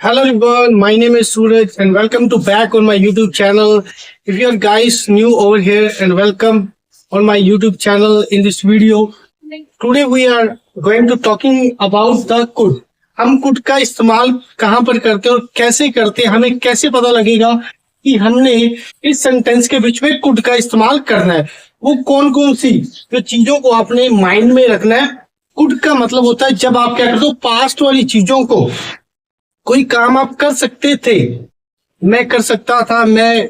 Hello everyone, my name is Suraj and welcome to back on my YouTube channel. If you are guys new over here and welcome on my YouTube channel in this video. Today we are going to talking about the could. हम could का इस्तेमाल कहाँ पर करते हैं और कैसे करते हैं, हमें कैसे पता लगेगा कि हमने इस सेंटेंस के बीच में could का इस्तेमाल करना है। वो कौन कौन सी जो चीजों को आपने माइंड में रखना है। could का मतलब होता है जब आप क्या करते हो, पास्ट वाली चीजों को, कोई काम आप कर सकते थे, मैं कर सकता था, मैं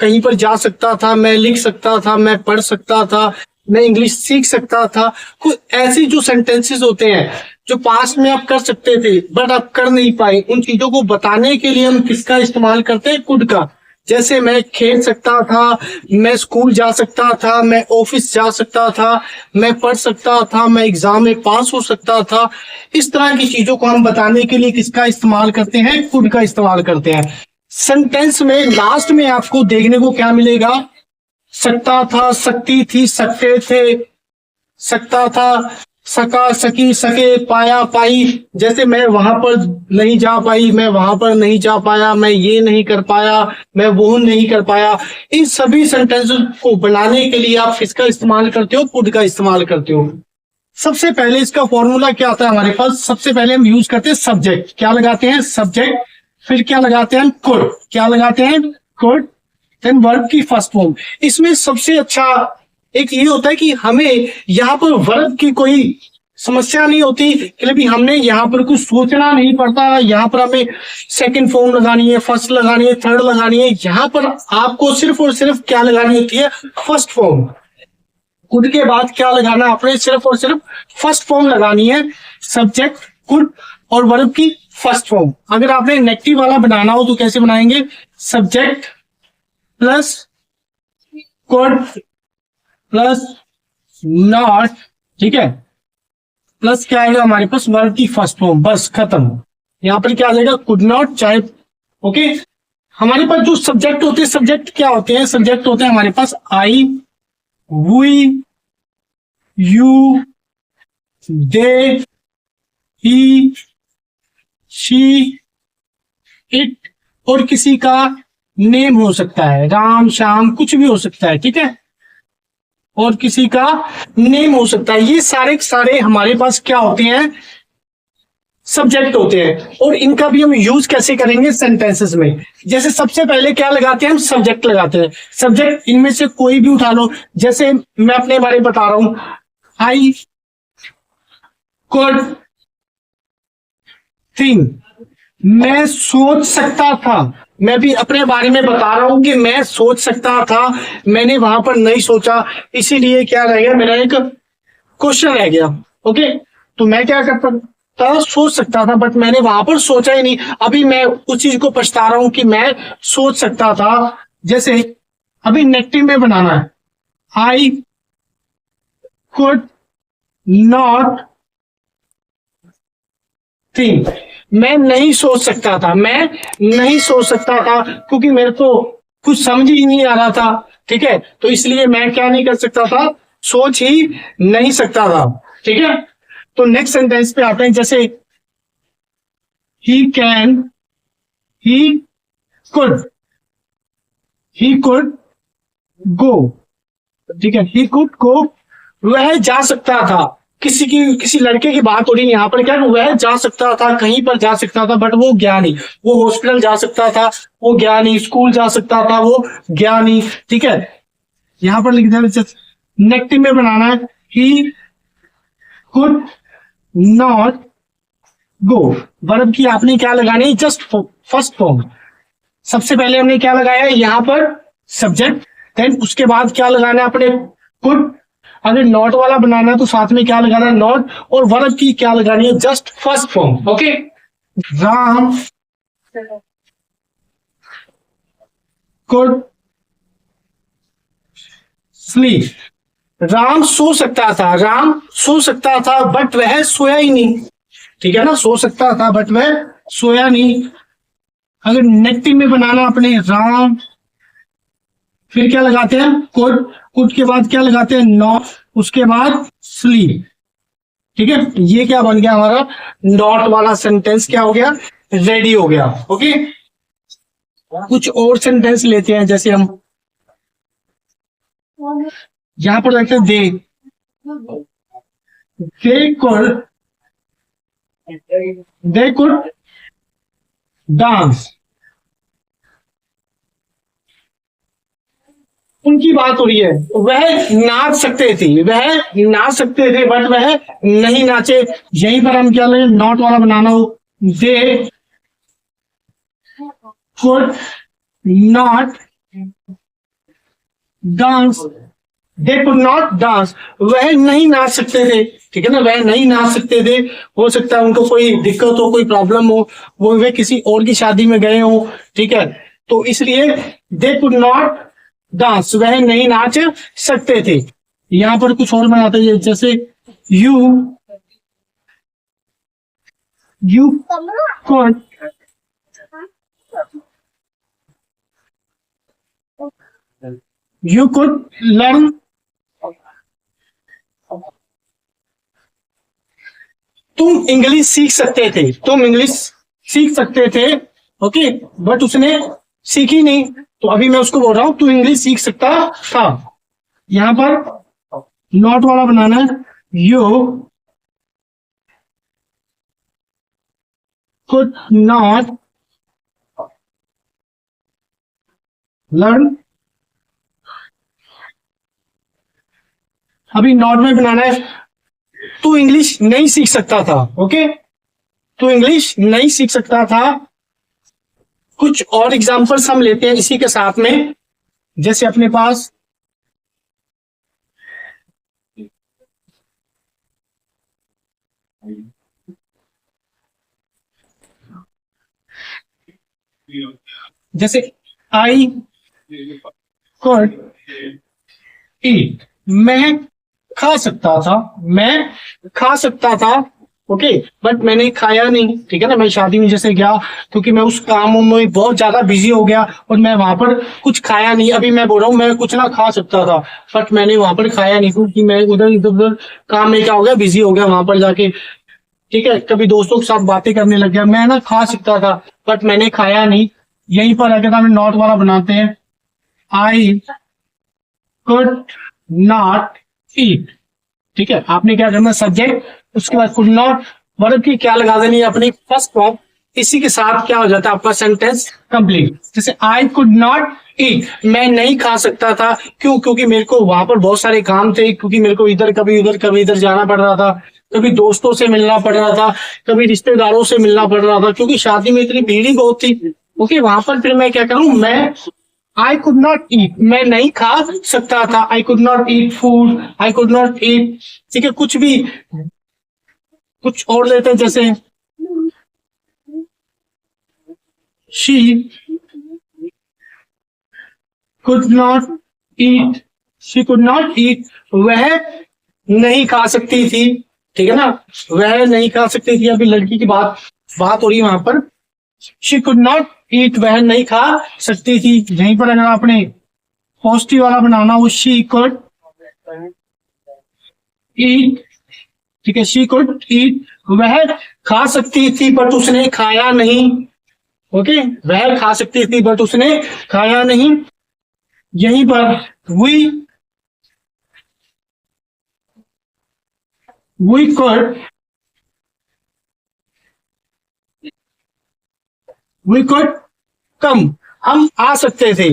कहीं पर जा सकता था, मैं लिख सकता था, मैं पढ़ सकता था, मैं इंग्लिश सीख सकता था। कुछ ऐसी जो सेंटेंसेस होते हैं जो पास्ट में आप कर सकते थे बट आप कर नहीं पाए, उन चीजों को बताने के लिए हम किसका इस्तेमाल करते हैं, कुड का। जैसे मैं खेल सकता था, मैं स्कूल जा सकता था, मैं ऑफिस जा सकता था, मैं पढ़ सकता था, मैं एग्जाम में पास हो सकता था। इस तरह की चीजों को हम बताने के लिए किसका इस्तेमाल करते हैं, कुड का इस्तेमाल करते हैं। सेंटेंस में लास्ट में आपको देखने को क्या मिलेगा, सकता था, सकती थी, सकते थे, सकता था, सका, सकी, सके, पाया, पाई। जैसे मैं वहां पर नहीं जा पाई, मैं वहां पर नहीं जा पाया, मैं ये नहीं कर पाया, मैं वो नहीं कर पाया। इन सभी सेंटेंसेस को बनाने के लिए आप किसका इस्तेमाल करते हो, कुड का इस्तेमाल करते हो। सबसे पहले इसका फॉर्मूला क्या आता है हमारे पास, सबसे पहले हम यूज करते हैं सब्जेक्ट। क्या लगाते हैं, सब्जेक्ट। फिर क्या लगाते हैं, कुड। क्या लगाते हैं, कुड। देन वर्ब की फर्स्ट फॉर्म। इसमें सबसे अच्छा एक ये होता है कि हमें यहाँ पर वर्ब की कोई समस्या नहीं होती कि भी हमने यहाँ पर कुछ सोचना नहीं पड़ता। यहाँ पर हमें सेकंड फॉर्म लगानी है, फर्स्ट लगानी है, थर्ड लगानी है। यहाँ पर आपको सिर्फ और सिर्फ क्या लगानी होती है, फर्स्ट फॉर्म। कुड के बाद क्या लगाना आपने, सिर्फ और सिर्फ फर्स्ट फॉर्म लगानी है, सब्जेक्ट, कुड और वर्ब की फर्स्ट फॉर्म। अगर आपने नेगेटिव वाला बनाना हो तो कैसे बनाएंगे, subject plus could plus not, ठीक है, प्लस क्या आएगा हमारे पास, वर्ब की फर्स्ट फॉर्म। बस खत्म। यहां पर क्या आ जाएगा, कुड नॉट, चाहे ओके। हमारे पास जो सब्जेक्ट होते हैं, सब्जेक्ट क्या होते हैं, सब्जेक्ट होते हैं हमारे पास I, we, you, they, he, she, it और किसी का नेम हो सकता है, राम, श्याम, कुछ भी हो सकता है, ठीक है, और किसी का नेम हो सकता है। ये सारे सारे हमारे पास क्या होते हैं, सब्जेक्ट होते हैं। और इनका भी हम यूज कैसे करेंगे सेंटेंसेस में। जैसे सबसे पहले क्या लगाते हैं, हम सब्जेक्ट लगाते हैं। सब्जेक्ट इनमें से कोई भी उठा लो। जैसे मैं अपने बारे में बता रहा हूं, आई कुड थिंक, मैं सोच सकता था। मैं भी अपने बारे में बता रहा हूं कि मैं सोच सकता था, मैंने वहां पर नहीं सोचा, इसीलिए क्या रह गया, मेरा एक क्वेश्चन रह गया। ओके, तो मैं क्या करता था, सोच सकता था बट मैंने वहां पर सोचा ही नहीं। अभी मैं उस चीज को पछता रहा हूं कि मैं सोच सकता था। जैसे अभी नेगेटिव में बनाना है, आई कुड नॉट थिंक, मैं नहीं सोच सकता था, मैं नहीं सोच सकता था क्योंकि मेरे को कुछ समझ ही नहीं आ रहा था, ठीक है, तो इसलिए मैं क्या नहीं कर सकता था, सोच ही नहीं सकता था, ठीक है। तो नेक्स्ट सेंटेंस पे आते हैं। जैसे he can, he could go, ठीक है, ही कुड गो, वह जा सकता था। किसी लड़के की बात हो रही है यहाँ पर, क्या वह जा सकता था, कहीं पर जा सकता था बट वो गया नहीं। वो हॉस्पिटल जा सकता था, वो गया नहीं। स्कूल जा सकता था, वो गया नहीं, ठीक है। यहाँ पर लिख देना, नेगेटिव में बनाना है, he could not go. Verb की आपने क्या लगानी है, जस्ट फर्स्ट फॉर्म। सबसे पहले हमने क्या लगाया है यहाँ पर, सब्जेक्ट। देन उसके बाद क्या लगाना है अपने, कुड। अगर नॉट वाला बनाना है तो साथ में क्या लगाना है, नॉट। और वर्ब की क्या लगानी है, just first form. Okay, Ram could sleep, Ram सो सकता था, राम सो सकता था बट वह सोया ही नहीं, ठीक है ना, सो सकता था बट वह सोया नहीं। अगर नेगेटिव में बनाना अपने, राम, फिर क्या लगाते हैं, कुड के बाद क्या लगाते हैं, नॉट, उसके बाद स्लीप, ठीक है। ये क्या बन गया हमारा, नॉट वाला सेंटेंस क्या हो गया, रेडी हो गया। ओके, कुछ और सेंटेंस लेते हैं, जैसे हम यहां पर देखते हैं दे कुड डांस। उनकी बात हो रही है, वह नाच सकते थे, वह नाच सकते थे बट वह नहीं नाचे। यहीं पर हम क्या लें, नॉट वाला बनाना हो, they could not dance, they could not dance, वह नहीं नाच सकते थे। ठीक है ना, वह नहीं नाच सकते थे। हो सकता है उनको कोई दिक्कत हो, कोई प्रॉब्लम हो, वे किसी और की शादी में गए हो। ठीक है, तो इसलिए दे कुड नॉट डांस, वह नहीं नाच सकते थे। यहां पर कुछ और बनाते हैं, जैसे you you could you could learn, तुम इंग्लिश सीख सकते थे, तुम इंग्लिश सीख सकते थे। ओके, बट उसने सीखी नहीं, तो अभी मैं उसको बोल रहा हूं तू इंग्लिश सीख सकता था। यहां पर नॉट वाला बनाना है, यू कुड नॉट लर्न, अभी नॉट में बनाना है, तू इंग्लिश नहीं सीख सकता था। ओके, तू इंग्लिश नहीं सीख सकता था। कुछ और एग्जांपल्स हम लेते हैं इसी के साथ में, जैसे अपने पास जैसे आई कुड ईट, मैं खा सकता था, मैं खा सकता था। ओके, बट मैंने खाया नहीं। ठीक है ना, मैं शादी में जैसे गया, क्योंकि मैं उस काम में बहुत ज्यादा बिजी हो गया और मैं वहां पर कुछ खाया नहीं। अभी मैं बोल रहा हूँ मैं कुछ ना खा सकता था, बट मैंने वहां पर खाया नहीं, क्योंकि मैं उधर इधर उधर काम में क्या हो गया, बिजी हो गया वहां पर जाके। ठीक है, कभी दोस्तों के साथ बातें करने लग गया, मैं ना खा सकता था बट मैंने खाया नहीं। यहीं पर अगर हम नॉट वाला बनाते हैं, आई कुड नॉट ईट। ठीक है, आपने क्या करना, सब्जेक्ट, उसके बाद कुड नॉट, वर्ब की क्या लगा देनी है अपनी फर्स्ट फॉर्म। इसी के साथ क्या हो जाता है आपका सेंटेंस कंप्लीट। जैसे आई कुड नॉट ईट, मैं नहीं खा सकता था, क्यों, क्योंकि मेरे को वहां पर बहुत सारे काम थे, क्योंकि मेरे को इधर कभी इधर जाना पड़ रहा था, कभी दोस्तों से मिलना पड़ रहा था, कभी रिश्तेदारों से मिलना पड़ रहा था, क्योंकि शादी में इतनी भीड़ ही बहुत थी। ओके, वहां पर फिर मैं क्या करूं, मैं आई कुड नॉट ईट, मैं नहीं खा सकता था। I could not eat food, I could not eat. ठीक है, कुछ भी, कुछ और लेते हैं, जैसे she could not eat, she could not eat, वह नहीं खा सकती थी। ठीक है ना, वह नहीं खा सकती थी। अभी लड़की की बात बात हो रही है वहां पर, शी कुड नॉट ईट, वह नहीं खा सकती थी। यहीं पर अगर आपने पॉजिटिव वाला बनाना हो, शी कुड ईट। ठीक है, शी कुड ईट, वह खा सकती थी बट उसने खाया नहीं। ओके, वह खा सकती थी बट उसने खाया नहीं। यहीं पर वी कुड कम, हम आ सकते थे।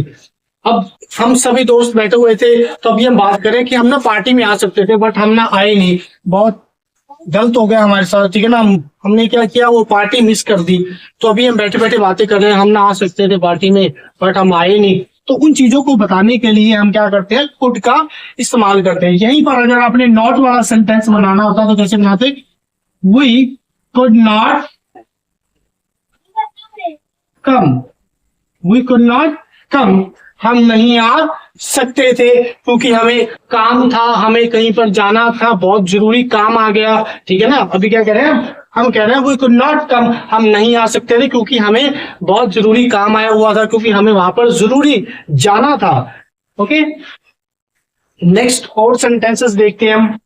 अब हम सभी दोस्त बैठे हुए थे, तो अभी हम बात करें कि हम ना पार्टी में आ सकते थे बट हम ना आए नहीं, बहुत गलत हो गया हमारे साथ। ठीक है ना, हमने क्या किया, वो पार्टी मिस कर दी। तो अभी हम बैठे बैठे बातें कर रहे हैं, हम ना आ सकते थे पार्टी में बट हम आए नहीं। तो उन चीजों को बताने के लिए हम क्या करते हैं, कुड का इस्तेमाल करते हैं। यहीं पर अगर आपने नॉट वाला सेंटेंस बनाना होता तो कैसे बनाते, we could not come, we could not come, हम नहीं आ सकते थे, क्योंकि हमें काम था, हमें कहीं पर जाना था, बहुत जरूरी काम आ गया। ठीक है ना, अभी क्या कह रहे हैं हम कह रहे हैं वी कुड नॉट कम, हम नहीं आ सकते थे क्योंकि हमें बहुत जरूरी काम आया हुआ था, क्योंकि हमें वहां पर जरूरी जाना था। ओके, नेक्स्ट और सेंटेंसेस देखते हैं हम।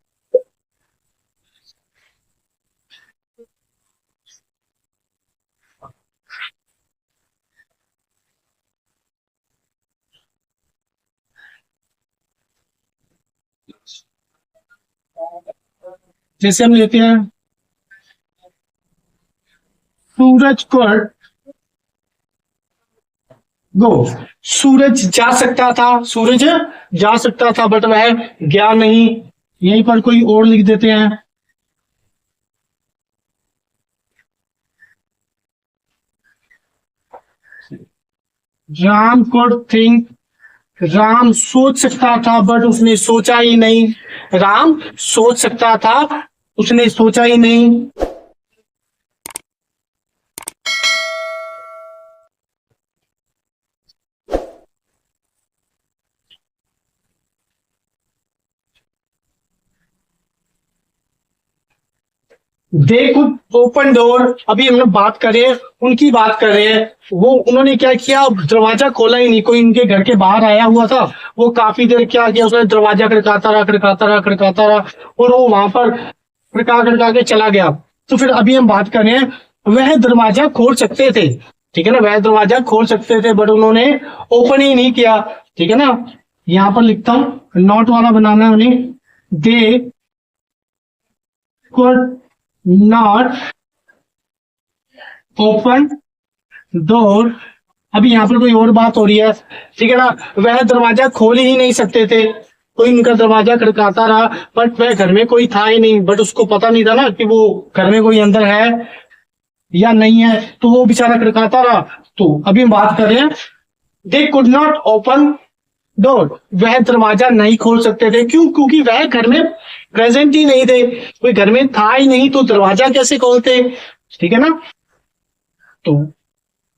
जैसे हम लेते हैं सूरज could गो। सूरज जा सकता था, सूरज जा सकता था बट वह गया नहीं। यहीं पर कोई और लिख देते हैं, राम could think, राम सोच सकता था बट उसने सोचा ही नहीं। राम सोच सकता था, उसने सोचा ही नहीं। दे कुड ओपन डोर, अभी हम लोग बात करें, उनकी बात कर रहे हैं। वो उन्होंने क्या किया, दरवाजा खोला ही नहीं। कोई इनके घर के बाहर आया हुआ था, वो काफी देर क्या किया, उसने दरवाजा खड़काता रहा खड़काता रहा खड़काता रहा और वो वहां पर खड़का खड़का के चला गया। तो फिर अभी हम बात कर रहे हैं, वह दरवाजा खोल सकते थे, ठीक है ना, वह दरवाजा खोल सकते थे बट उन्होंने ओपन ही नहीं किया, ठीक है ना। यहाँ पर लिखता हूं, नॉट वाला बनाना है उन्हें। They could not open door. अभी यहाँ पर कोई और बात हो रही है, ठीक है ना। वह दरवाजा खोल ही नहीं सकते थे, कोई उनका दरवाजा खड़काता रहा बट वह घर में कोई था ही नहीं, बट उसको पता नहीं था ना कि वो घर में कोई अंदर है या नहीं है, तो वो बेचारा खड़काता रहा। तो अभी हम बात कर रहे हैं, they could not open door, वह दरवाजा नहीं खोल सकते थे। क्यों? क्योंकि वह घर में प्रेजेंट ही नहीं थे, कोई घर में था ही नहीं, तो दरवाजा कैसे खोलते, ठीक है ना। तो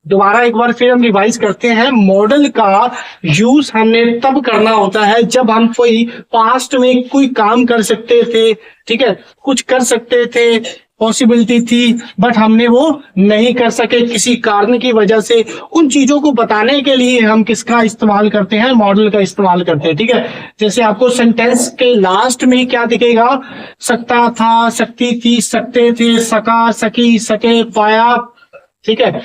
दोबारा एक बार फिर हम रिवाइज करते हैं। मॉडल का यूज हमने तब करना होता है जब हम कोई पास्ट में कोई काम कर सकते थे, ठीक है, कुछ कर सकते थे, पॉसिबिलिटी थी बट हमने वो नहीं कर सके किसी कारण की वजह से। उन चीजों को बताने के लिए हम किसका इस्तेमाल करते हैं, मॉडल का इस्तेमाल करते हैं, ठीक है। जैसे आपको सेंटेंस के लास्ट में क्या दिखेगा, सकता था, सकती थी, सकते थे, सका, सकी, सके, पाया, ठीक है।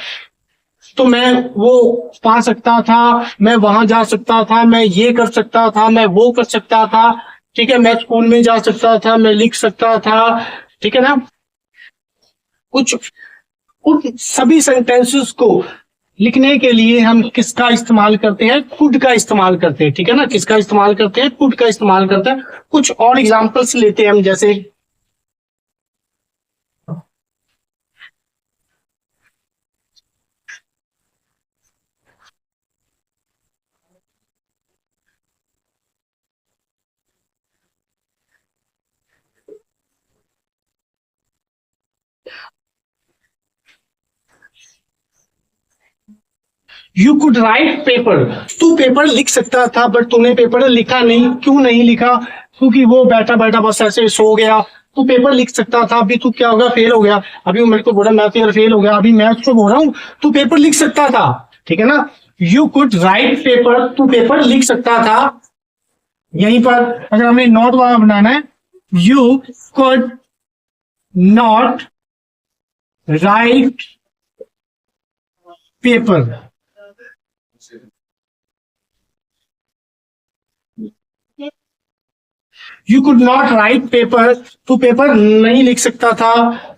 तो मैं वो पा सकता था, मैं वहां जा सकता था, मैं ये कर सकता था, मैं वो कर सकता था, ठीक है, मैं स्कूल में जा सकता था, मैं लिख सकता था, ठीक है ना। कुछ उन सभी सेंटेंसेस को लिखने के लिए हम किसका इस्तेमाल करते हैं, कुड का इस्तेमाल करते हैं, ठीक है ना। किसका इस्तेमाल करते हैं, कुड का इस्तेमाल करते हैं। कुछ और एग्जांपल्स लेते हैं हम, जैसे यू कुड राइट पेपर, तू पेपर लिख सकता था बट तूने पेपर लिखा नहीं। क्यों नहीं लिखा? क्योंकि वो बैठा बैठा बस ऐसे सो गया। तू पेपर लिख सकता था, अभी तू क्या होगा, फेल हो गया। अभी वो मेरे को बोला मैं तो फेल हो गया, अभी मैं उसको बोल रहा हूँ तू पेपर लिख सकता था, ठीक है ना। यू कुड राइट पेपर, तू पेपर लिख सकता था। यहीं पर अगर हमें नॉट वाला बनाना है, you could not right paper, you could not right paper, तू पेपर नहीं लिख सकता था।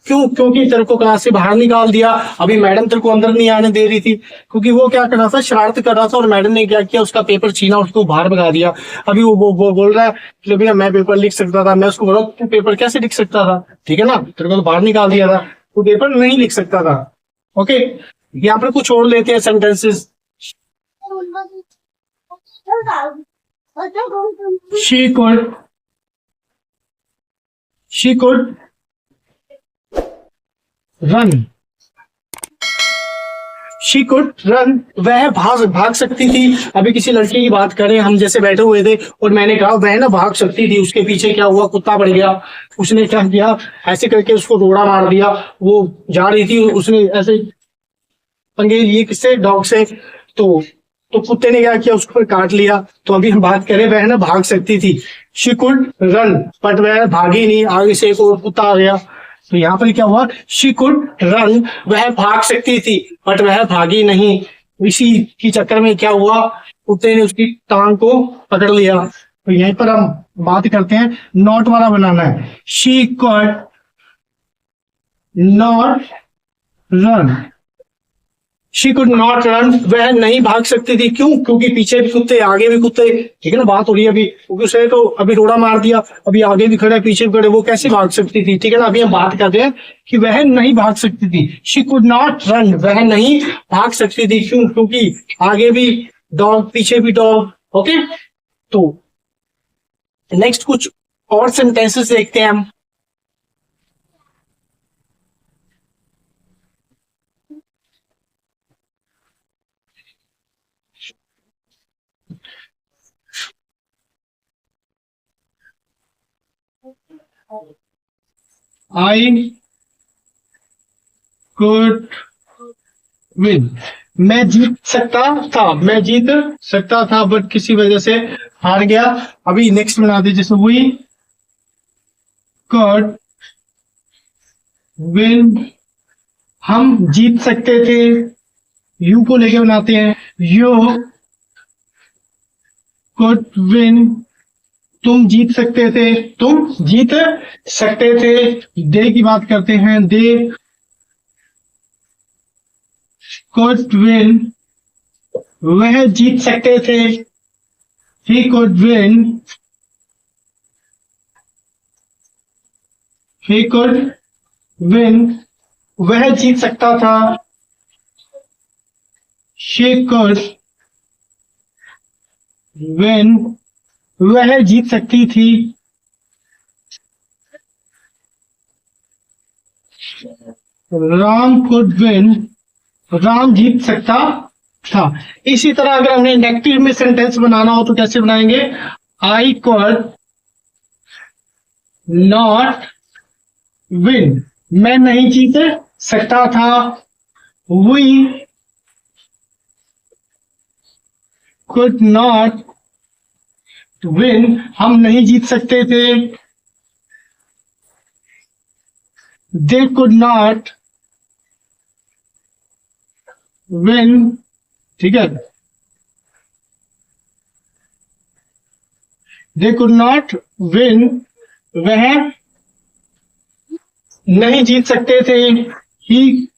क्यों? क्योंकि तेरे को क्लास से बाहर निकाल दिया। अभी मैडम तेरे को अंदर नहीं आने दे रही थी, क्योंकि वो क्या कर रहा था, शरारत कर रहा था, और मैडम ने क्या किया, उसका पेपर छीना, उसको बाहर भगा दिया। अभी वो बोल रहा है कि भैया मैं पेपर लिख सकता था। मैं उसको बोला तू पेपर कैसे लिख सकता था, ठीक है ना, तेरे को तो बाहर निकाल दिया था, तू पेपर नहीं लिख सकता था। ओके, यहाँ पर कुछ और लेते हैं sentences. She could run. She could run. वह भाग सकती थी। अभी किसी लड़की की बात करें, हम जैसे बैठे हुए थे और मैंने कहा वह ना भाग सकती थी, उसके पीछे क्या हुआ, कुत्ता पड़ गया। उसने क्या किया, ऐसे करके उसको रोड़ा मार दिया। वो जा रही थी, उसने ऐसे पंगे लिए किससे, डॉग से। तो कुत्ते ने क्या किया, उसको काट लिया। तो अभी हम बात करें, वह ना भाग सकती थी, शी कुड रन, बट वह भागी नहीं, आगे से एक और कुत्ता आ गया। तो यहाँ पर क्या हुआ, शी कुड रन, वह भाग सकती थी बट वह भागी नहीं। इसी की चक्कर में क्या हुआ, कुत्ते ने उसकी टांग को पकड़ लिया। तो यहीं पर हम बात करते हैं, नॉट वाला बनाना है। She could not run, she could not run, वह नहीं भाग सकती थी। क्यों? क्योंकि पीछे भी कुत्ते, आगे भी कुत्ते, ठीक है ना, बात हो रही है अभी। क्योंकि उसे तो अभी रोड़ा मार दिया, अभी आगे भी खड़े पीछे भी खड़े, वो कैसे भाग सकती थी, ठीक है ना। अभी हम बात करते हैं कि वह नहीं भाग सकती थी। शी कुड नॉट रन, वह नहीं भाग सकती थी। क्यों? क्योंकि आगे भी डॉग पीछे भी डॉग। ओके, तो नेक्स्ट कुछ और सेंटेंसेस देखते हैं हम। आई कुड विन, मैं जीत सकता था, मैं जीत सकता था बट किसी वजह से हार गया। अभी नेक्स्ट बनाते, जैसे वी कुड विन, हम जीत सकते थे। यू को लेके बनाते हैं, यू कुड विन, तुम जीत सकते थे, तुम जीत सकते थे। दे की बात करते हैं, दे कुड विन, वह जीत सकते थे। He could win, he could win, वह जीत सकता था। शी कुड विन, वह जीत सकती थी। राम कुड विन, राम जीत सकता था। इसी तरह अगर हमने नेगेटिव में सेंटेंस बनाना हो तो कैसे बनाएंगे? आई कुड नॉट विन, मैं नहीं जीत सकता था। वी कुड नॉट विन, हम नहीं जीत सकते थे। दे कुड नॉट विन, ठीक है, दे कुड नॉट विन, वह नहीं जीत सकते थे। ही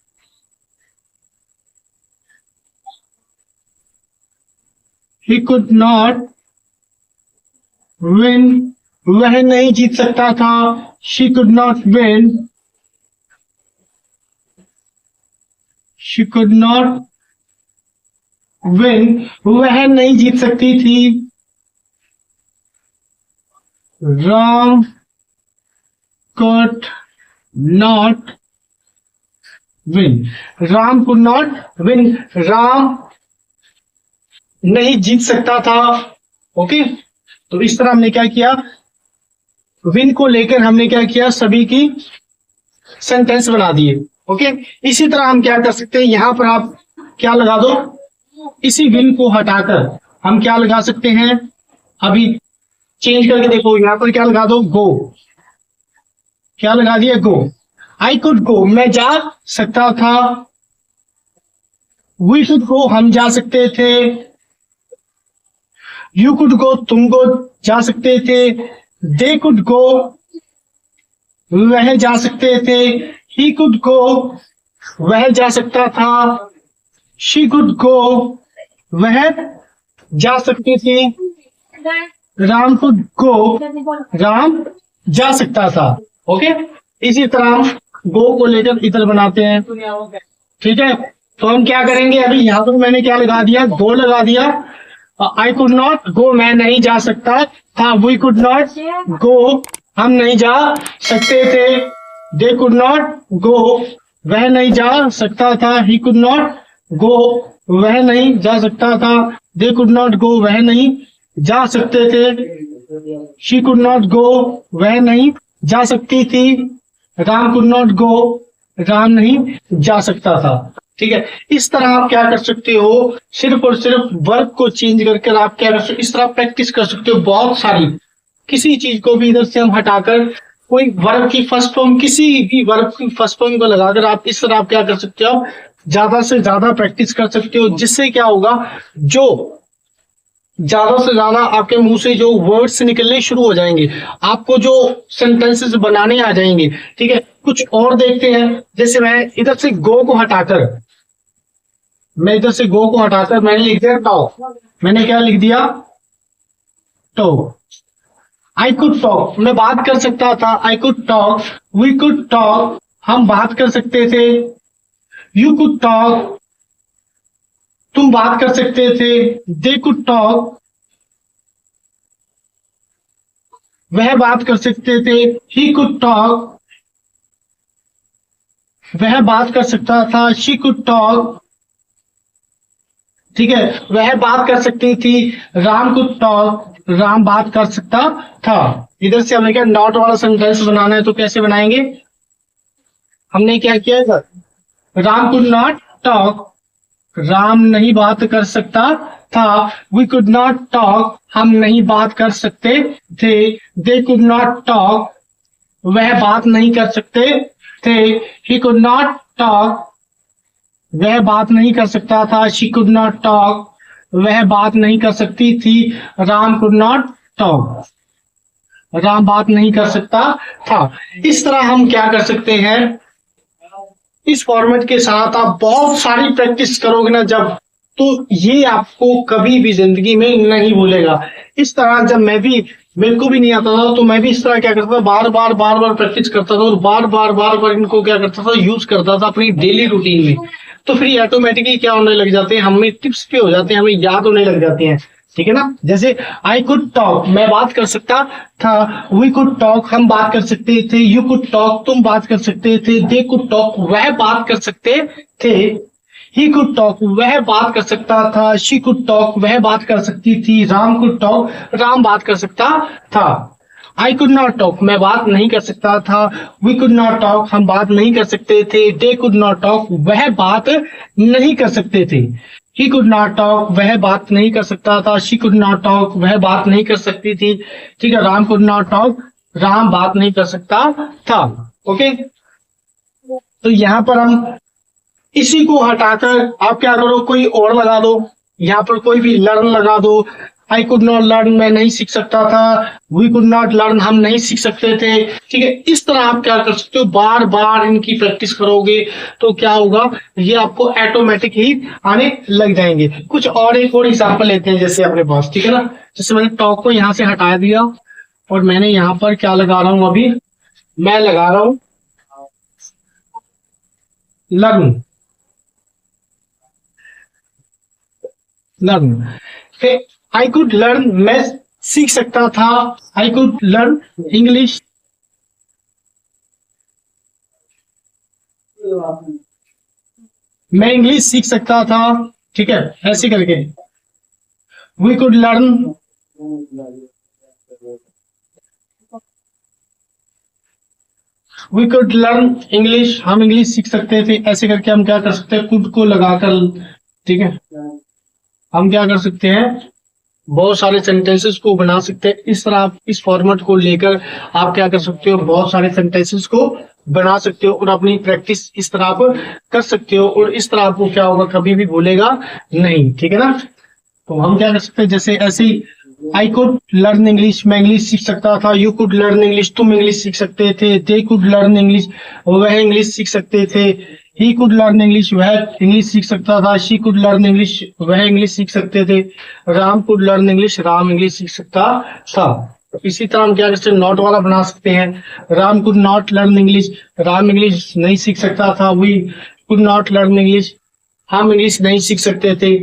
कुड नॉट विन, वह नहीं जीत सकता था। She could not win, she could not win, वह नहीं जीत सकती थी। Ram could not win, Ram could not win, Ram नहीं जीत सकता था। ओके, तो इस तरह हमने क्या किया, विन को लेकर हमने क्या किया, सभी की सेंटेंस बना दिए। ओके, इसी तरह हम क्या कर सकते हैं, यहां पर आप क्या लगा दो, इसी विन को हटाकर हम क्या लगा सकते हैं, अभी चेंज करके देखो, यहां पर क्या लगा दो, गो, क्या लगा दिया, गो। आई कुड गो, मैं जा सकता था। वी कुड गो, हम जा सकते थे। यू कुड गो, तुम गो जा सकते थे। दे कुड गो, वह जा सकते थे। ही कुड गो, वह जा सकता था। शी कुड गो, वह जा सकती थी। राम कुड गो, राम जा सकता था। ओके, इसी तरह गो को लेकर इधर बनाते हैं, ठीक है। तो हम क्या करेंगे, अभी यहाँ पर मैंने क्या लगा दिया, गो लगा दिया। आई कुड नॉट गो, मैं नहीं जा सकता था। वी कुड नॉट गो, हम नहीं जा सकते थे। दे कुड नॉट गो, वह नहीं जा सकता था। ही कुड नॉट गो, वह नहीं जा सकता था। दे कुड नॉट गो, वह नहीं जा सकते थे। शी कुड नॉट गो, वह नहीं जा सकती थी। Ram could not go, Ram नहीं जा सकता था। ठीक है, इस तरह आप क्या कर सकते हो, सिर्फ और सिर्फ वर्ब को चेंज करके आप क्या कर सकते हो, इस तरह प्रैक्टिस कर सकते हो बहुत सारी। किसी चीज को भी इधर से हम हटाकर कोई वर्ब की फर्स्ट फॉर्म, किसी भी वर्ब की फर्स्ट फॉर्म को लगाकर आप इस तरह आप क्या कर सकते हो, ज्यादा से ज्यादा प्रैक्टिस कर सकते हो। जिससे क्या होगा, जो ज्यादा से ज्यादा आपके मुंह से जो वर्ड्स निकलने शुरू हो जाएंगे, आपको जो सेंटेंसेस बनाने आ जाएंगे। ठीक है, कुछ और देखते हैं। जैसे मैं इधर से गो को हटाकर मैंने लिख दिया टॉक। मैंने क्या लिख दिया? टॉक। आई कुड टॉक, मैं बात कर सकता था। I could talk, we could talk, हम बात कर सकते थे। यू कुड टॉक, तुम बात कर सकते थे। दे कुड टॉक, वह बात कर सकते थे। ही कुड टॉक, वह बात कर सकता था। शी कुड टॉक, ठीक है, वह बात कर सकती थी। राम कुड टॉक, राम बात कर सकता था। इधर से हमें क्या नॉट वाला सेंटेंस बनाना है, तो कैसे बनाएंगे? हमने क्या किया था? Ram could not talk, Ram नहीं बात कर सकता था। वी कुड नॉट टॉक, हम नहीं बात कर सकते थे। दे कुड नॉट टॉक, वह बात नहीं कर सकते थे। ही कुड नॉट टॉक, वह बात नहीं कर सकता था। शी कुड नॉट टॉक, वह बात नहीं कर सकती थी। Ram could not talk, Ram बात नहीं कर सकता था। इस तरह हम क्या कर सकते हैं, इस फॉर्मेट के साथ आप बहुत सारी प्रैक्टिस करोगे ना जब, तो ये आपको कभी भी जिंदगी में नहीं भूलेगा। इस तरह जब मेरे को भी नहीं आता था, तो मैं भी इस तरह क्या करता था, बार बार प्रैक्टिस करता था और बार बार इनको क्या करता था, यूज करता था अपनी डेली रूटीन में। तो फिर ऑटोमेटिकली क्या होने लग जाते हैं, हमें टिप्स पे हो जाते हैं, हमें याद होने लग जाते हैं। ठीक है ना? जैसे आई कुड टॉक, मैं बात कर सकता था। वी कुड टॉक, हम बात कर सकते थे। यू कुड टॉक, तुम बात कर सकते थे। दे कुड टॉक, वह बात कर सकते थे। ही कुड टॉक, वह बात कर सकता था। शी कुड टॉक, वह बात कर सकती थी। राम कुड टॉक, राम बात कर सकता था। आई कुड नॉट टॉक, मैं बात नहीं कर सकता था। वी कुड नॉट टॉक, हम बात नहीं कर सकते थे। दे कुड नॉट टॉक, वह बात नहीं कर सकते थे। ही कुड नॉट टॉक, वह बात नहीं कर सकता था। शी कुड नॉट टॉक, वह बात नहीं कर सकती थी। ठीक है, Ram could not talk, Ram बात नहीं कर सकता था। ओके, तो यहां पर हम इसी को हटाकर आप क्या करो, कोई और लगा दो। यहाँ पर कोई भी लर्न लगा दो। आई कुड नॉट लर्न, मैं नहीं सीख सकता था। वी कुड नॉट लर्न, हम नहीं सीख सकते थे। ठीक है, इस तरह आप क्या कर सकते हो, बार बार इनकी प्रैक्टिस करोगे तो क्या होगा, ये आपको ऑटोमेटिक ही आने लग जाएंगे। कुछ और एक और एग्जाम्पल लेते हैं जैसे अपने पास। ठीक है ना? जैसे मैंने टॉक को यहाँ से हटा दिया और मैंने यहाँ पर क्या लगा रहा हूं, अभी मैं लगा रहा हूं लर्न। आई कुड लर्न, मैं सीख सकता था। आई कुड लर्न इंग्लिश, मैं इंग्लिश सीख सकता था। ठीक है, ऐसे करके। We could learn, we could learn English, हम इंग्लिश सीख सकते थे। ऐसे करके हम क्या कर सकते हैं, कुड को लगाकर। ठीक है, हम क्या कर सकते हैं, बहुत सारे सेंटेंसेस को बना सकते हैं। इस तरह आप इस फॉर्मेट को लेकर आप क्या कर सकते हो, बहुत सारे सेंटेंसेस को बना सकते हो और अपनी प्रैक्टिस इस तरह आप कर सकते हो। और इस तरह आपको क्या होगा, कभी भी भूलेगा नहीं। ठीक है ना? तो हम क्या कर सकते हैं, जैसे ऐसे ही आई कुड लर्न इंग्लिश, मैं इंग्लिश सीख सकता था। यू कुड लर्न इंग्लिश, तुम इंग्लिश सीख सकते थे। दे कुड लर्न इंग्लिश, वह इंग्लिश सीख सकते थे। ही कुड लर्न इंग्लिश, वह इंग्लिश सीख सकता था। शी कुड लर्न इंग्लिश, वह इंग्लिश सीख सकते थे। Ram could learn English, Ram English सीख सकता था। इसी तरह हम क्या कर सकते हैं, नॉट वाला बना सकते हैं। Ram could not learn English, Ram English नहीं सीख सकता था। We could not learn English, हम इंग्लिश नहीं सीख सकते थे।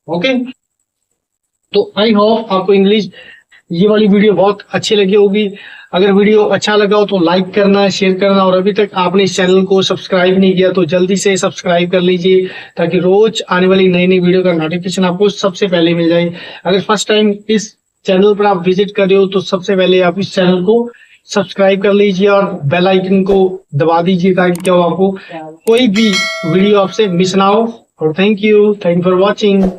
ओके, तो आई होप आपको इंग्लिश ये वाली वीडियो बहुत अच्छी लगी होगी। अगर वीडियो अच्छा लगा हो तो लाइक करना, शेयर करना, और अभी तक आपने इस चैनल को सब्सक्राइब नहीं किया तो जल्दी से सब्सक्राइब कर लीजिए, ताकि रोज आने वाली नई नई वीडियो का नोटिफिकेशन आपको सबसे पहले मिल जाए। अगर फर्स्ट टाइम इस चैनल पर आप विजिट कर रहे हो तो सबसे पहले आप इस चैनल को सब्सक्राइब कर लीजिए और बेल आइकन को दबा दीजिए, ताकि क्या हो, आपको कोई भी वीडियो आपसे मिस ना हो। और थैंक यू फॉर वॉचिंग।